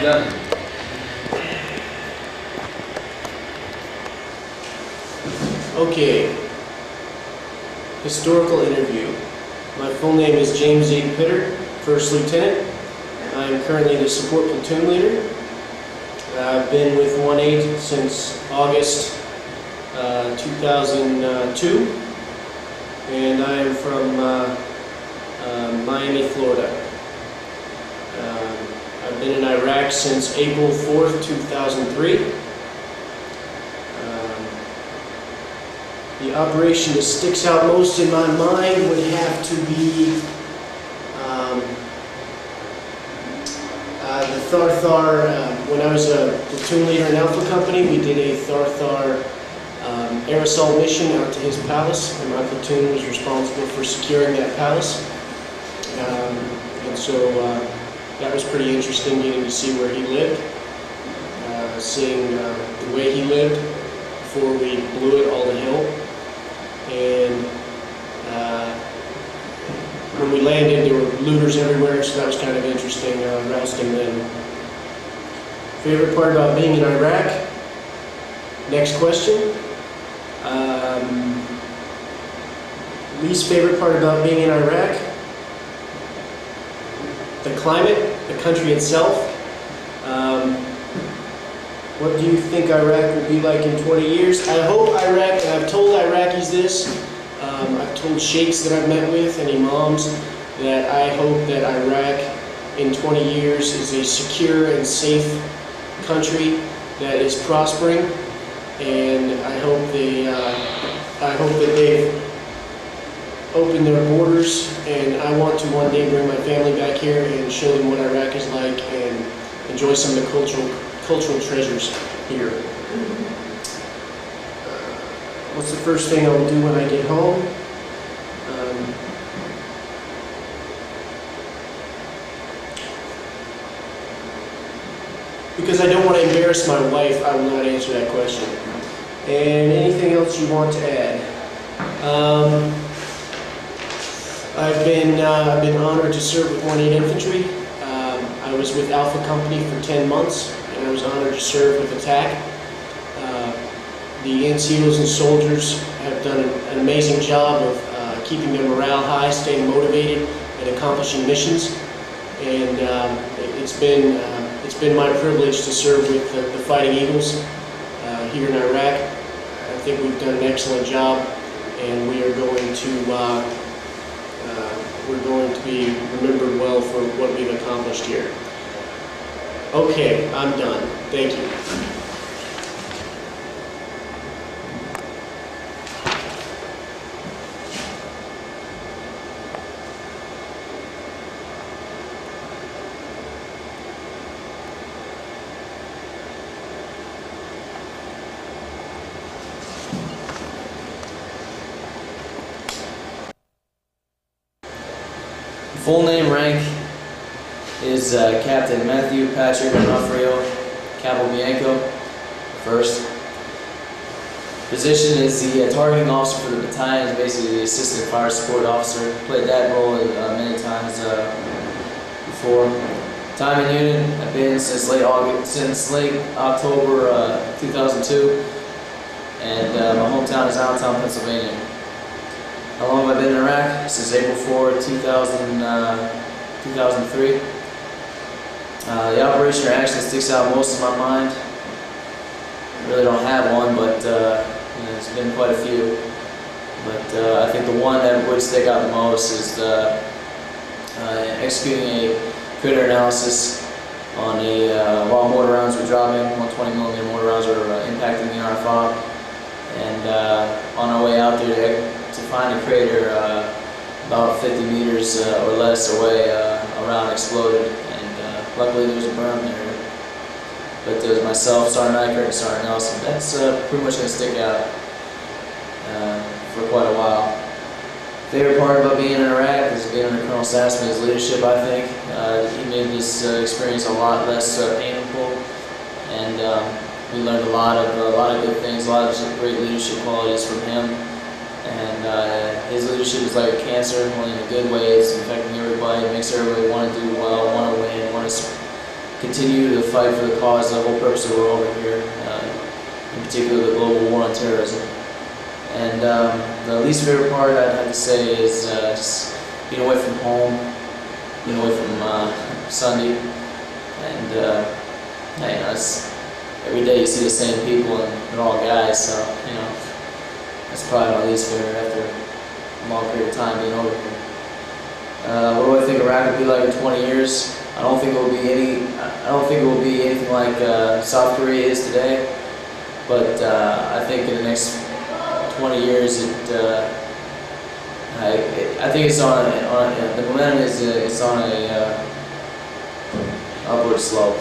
done. Okay. Historical interview. My full name is James A. Pitter, First Lieutenant. I am currently the support platoon leader. I've been with 1-8 since August 2002, and I am from Miami, Florida. I've been in Iraq since April 4th, 2003. The operation that sticks out most in my mind would have to be the Tharthar. When I was a platoon leader in Alpha Company, we did a Tharthar air assault mission out to his palace, and my platoon was responsible for securing that palace. And so that was pretty interesting, getting to see where he lived, seeing the way he lived before we blew it all to hell. And when we landed, there were looters everywhere, so that was kind of interesting, rousting them. Favorite part about being in Iraq? Next question. Least favorite part about being in Iraq? The climate, the country itself. What do you think Iraq will be like in 20 years? I hope Iraq, and I've told Iraqis this, I've told sheikhs that I've met with and imams, that I hope that Iraq in 20 years is a secure and safe country that is prospering, and I hope that they've opened their borders, and I want to one day bring my family back here and show them what Iraq is like and enjoy some of the cultural treasures here. What's the first thing I'll do when I get home? Because I don't want to embarrass my wife, I will not answer that question. And anything else you want to add? I've been honored to serve with 1-8 Infantry. I was with Alpha Company for 10 months, and I was honored to serve with Attack. The NCOs and soldiers have done an amazing job of keeping their morale high, staying motivated, and accomplishing missions. And it's been my privilege to serve with the Fighting Eagles here in Iraq. I think we've done an excellent job, and we are going to be remembered well for what we've accomplished here. Okay, I'm done. Thank you. Full name, rank is Captain Matthew Patrick Onofrio Capobianco, first. Position is the targeting officer for the battalion, is basically the assistant fire support officer. Played that role many times before. Time in unit, I've been since late October 2002, and my hometown is Allentown, Pennsylvania. How long have I been in Iraq? Since April 4, 2003. The operation or action that sticks out most in my mind, I really don't have one, but there's been quite a few. But I think the one that would stick out the most is executing a critter analysis on while mortar rounds were dropping. 120mm mortar rounds were impacting the RFOB, and on our way out there to find a crater about 50 meters or less away, a round exploded, and luckily there was a berm there. But there was myself, Sergeant Eichert, and Sergeant Nelson. That's pretty much going to stick out for quite a while. Favorite part about being in Iraq is being under Colonel Sassman's leadership, I think. He made this experience a lot less painful, and we learned a lot of good things, a lot of great leadership qualities from him. And his leadership is like a cancer, only in a good way. It's affecting everybody. It makes everybody want to do well, want to win, want to continue to fight for the cause, the whole purpose of the world over here, in particular the global war on terrorism. And the least favorite part I'd have to say is just being away from home, being away from Sunday, and it's, every day you see the same people and they're all guys, so that's probably my least favorite after a long period of time being over here. What do I think Iraq will be like in 20 years? I don't think it will be anything like South Korea is today, but I think in the next 20 years, I think it's on the momentum is on a upward slope.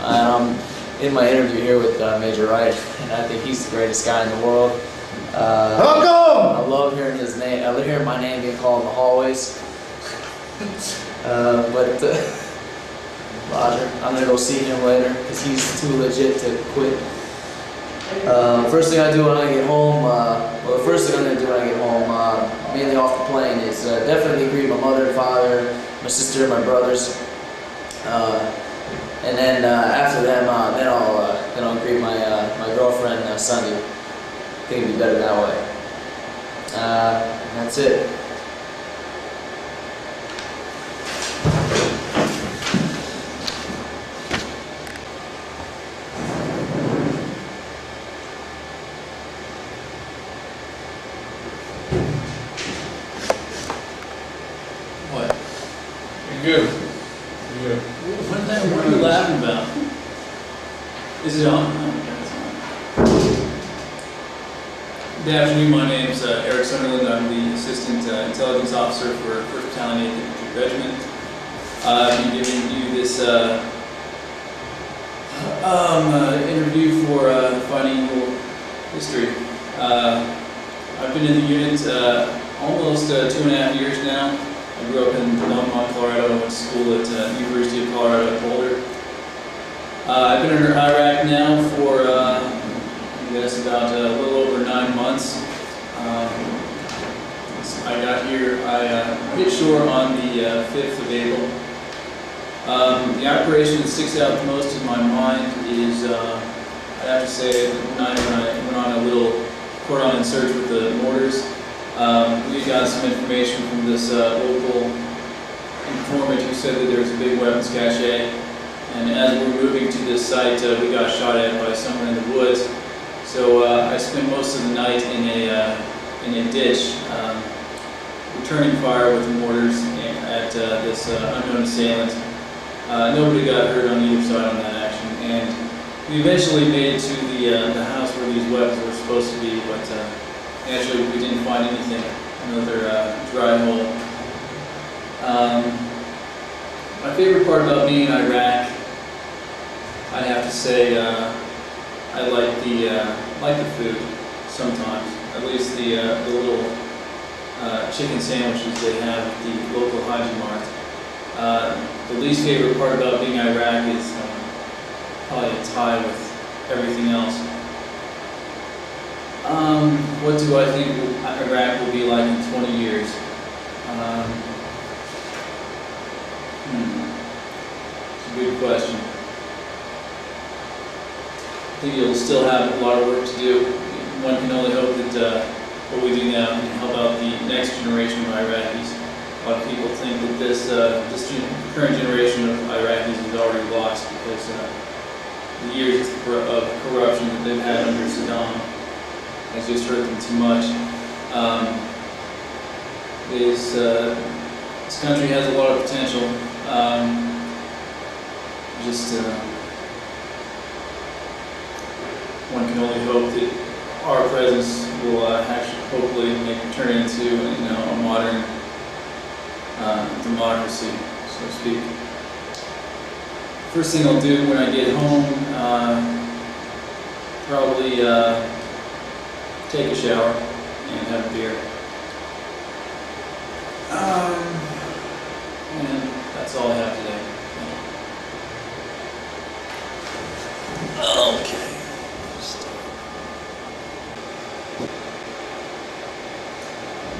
I'm in my interview here with Major Wright, and I think he's the greatest guy in the world. I love hearing his name. I love hearing my name being called in the hallways. Roger, I'm gonna go see him later because he's too legit to quit. First thing I do when I get home, the first thing I'm gonna do when I get home, mainly off the plane, is definitely greet my mother and father, my sister, and my brothers, and then after them, then I'll greet my girlfriend Sunday. I think it'd be better that way. That's it. What? You're good. You're good. What are you laughing about? Is it on? Good afternoon, my name is Eric Sunderland. I'm the Assistant Intelligence Officer for 1st Battalion 8th Infantry Regiment. I'll be giving you this interview for Fighting Eagle history. I've been in the unit almost 2.5 years now. I grew up in Longmont, Colorado. I went to school at University of Colorado at Boulder. I've been in Iraq now for that's about a little over 9 months. I got here, I hit shore on the 5th of April. The operation that sticks out the most in my mind is, I have to say, when I went on a little cordon search with the mortars. We got some information from this local informant who said that there was a big weapons cache. And as we were moving to this site, we got shot at by someone in the woods. So I spent most of the night in a ditch, returning fire with mortars at this unknown assailant. Nobody got hurt on either side on that action, and we eventually made it to the house where these weapons were supposed to be, but naturally we didn't find anything. Another dry hole. My favorite part about being in Iraq, I'd have to say, I like the food sometimes. At least the little chicken sandwiches they have at the local Haji Mart. The least favorite part about being in Iraq is probably a tie with everything else. What do I think Iraq will be like in 20 years? It's a good question. I think you'll still have a lot of work to do. One can only hope that what we do now can help out the next generation of Iraqis. A lot of people think that this current generation of Iraqis is already lost because the years of corruption that they've had under Saddam has just hurt them too much. This country has a lot of potential. One can only hope that our presence will actually hopefully turn into a modern democracy, so to speak. First thing I'll do when I get home, probably take a shower and have a beer. And that's all I have today. Okay.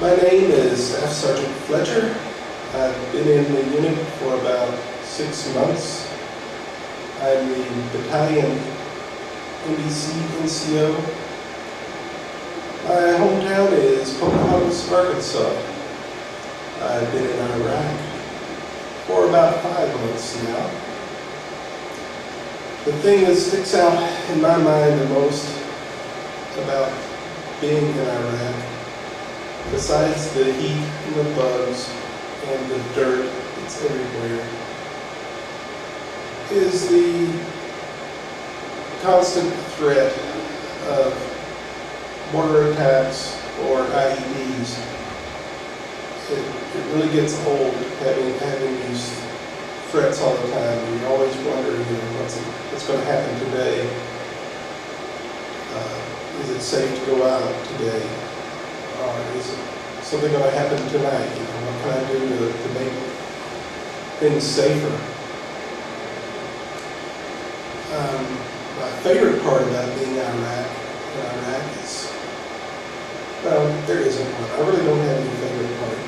My name is F. Sergeant Fletcher. I've been in the unit for about 6 months. I'm the battalion NBC NCO. My hometown is Pocahontas, Arkansas. I've been in Iraq for about 5 months now. The thing that sticks out in my mind the most about being in Iraq, besides the heat and the bugs and the dirt that's everywhere, is the constant threat of mortar attacks or IEDs. It really gets old having these threats all the time. You're always wondering, what's going to happen today? Is it safe to go out today? Or is it something going to happen tonight? What can I do to make things safer? My favorite part about being in Iraq is, well, there isn't one. I really don't have any favorite part.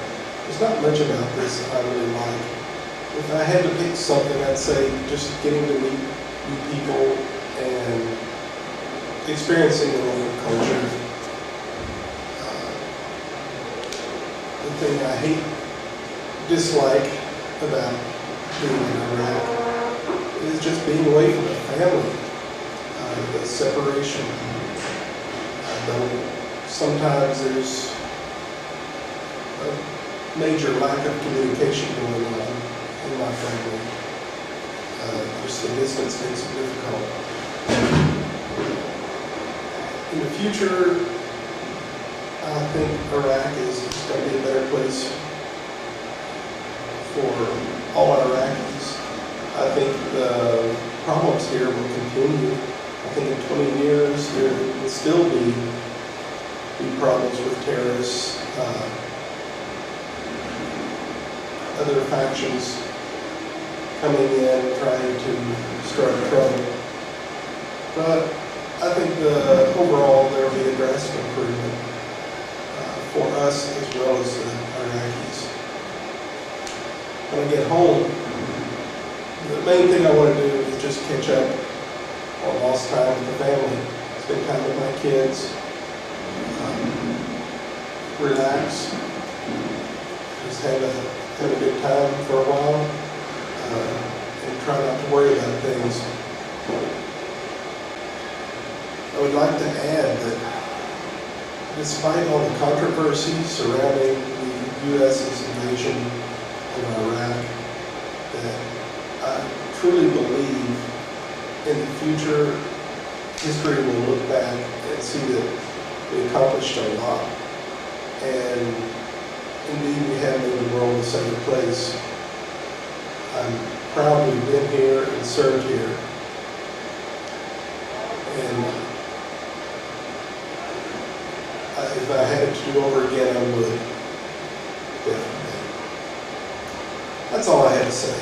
There's not much about this I really like. If I had to pick something, I'd say just getting to meet new people and experiencing the local culture. The thing I dislike about being in Iraq is just being away from the family, the separation. Sometimes there's a major lack of communication going on in my family. Just the distance makes it difficult. In the future, I think Iraq is going to be a better place for all Iraqis. I think the problems here will continue. I think in 20 years there will still be problems with terrorists, other factions coming in trying to start trouble. But I think overall there will be a drastic improvement for us as well as the Iraqis. When I get home, the main thing I want to do is just catch up on lost time with the family, spend time with my kids, relax, just have a good time for a while, and try not to worry about things. I would like to add that despite all the controversies surrounding the U.S.'s invasion of Iraq, that I truly believe in the future history will look back and see that we accomplished a lot. And indeed we have made the world a safer place. I'm proud we've been here and served here. And if I had it to do over again, I would. Definitely. That's all I had to say.